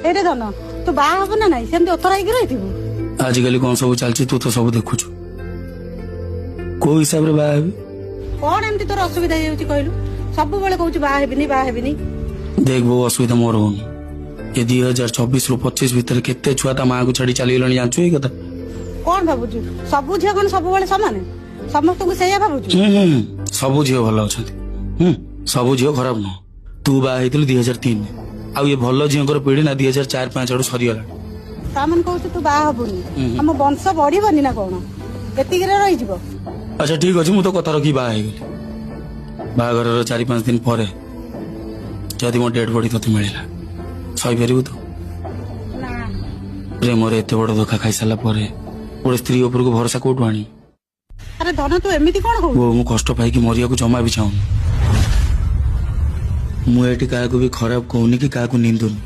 ଏଇରେ ଧନ ତୁ ବାହା ହବ ନା ନାଇଁ ସେମିତି ଅତରା ହେଇକି ରହିଥିବୁ। ଆଜିକାଲି କଣ ସବୁ ଚାଲିଛି ତୁ ତ ସବୁ ଦେଖୁଛୁ। କୋଉ ହିସାବରେ ବାହା ହେବି? କଣ ଏମିତି ତୋର ଅସୁବିଧା ହେଇଯାଉଛି କହିଲୁ? ସବୁବେଳେ କହୁଛୁ ବାହା ହେବିନି ବାହା ହେବିନି। देख वो असुविधा मोर होनी ये 2024 ରୁ 25 ଭିତରେ କେତେ ଛୁଆ ତା ମାଆକୁ ଛାଡି ଚାଲିଗଲେଣି ଜାଣିଛୁ ଏଇ କଥା? କଣ ଭାବୁଛୁ ସବୁ ଝିଅ କଣ ସବୁବେଳେ ସମାନ? ସମସ୍ତଙ୍କୁ ସେଇଆ ଭାବୁଛୁ? ସବୁ ଝିଅ ଭଲ ଅଛନ୍ତି। ସବୁ ଝିଅ ଖରାପ ନୁହଁ। ତୁ ବାହା ହେଇଥିଲୁ 2003 ଆଉ ଏ ଭଲ ଝିଅଙ୍କର ପିଢି ନା 2004-05 ଆଡୁ ସରିଗଲାଣି। ତାମାନେ କହୁଛୁ ତୁ ବାହା ହବୁନି ଆମ ବଂଶ ବଢିବନି ନା କଣ? ଏତିକିରେ ରହିଯିବ? ଆଚ୍ଛା ଠିକ ଅଛି ମୁଁ ତ କଥା ରଖି ବାହା ହେଇଗଲି। ବାହାଘରର 4-5 ଦିନ ପରେ ଯଦି ମୋ ଡେଡ୍ ବଡି ତତେ ମିଳିଲା ସହିପାରିବୁ ତୁ? ନା ପ୍ରେମରେ ଏତେ ବଡ ଧୋକା ଖାଇସାରିଲା ପରେ ଗୋଟେ ସ୍ତ୍ରୀ ଉପରକୁ ଭରସା କୋଉଠୁ ଆଣିବି? ଆରେ ଧନ ତୁ ଏମିତି କଣ କହୁଛୁ? ମୁଁ କଷ୍ଟ ପାଇକି ମରିବାକୁ ଜମା ବି ଚାହୁଁନି। ମୁଁ ଏଠି କାହାକୁ ବି ଖରାପ କହୁନି କି କାହାକୁ ନିନ୍ଦୁନି।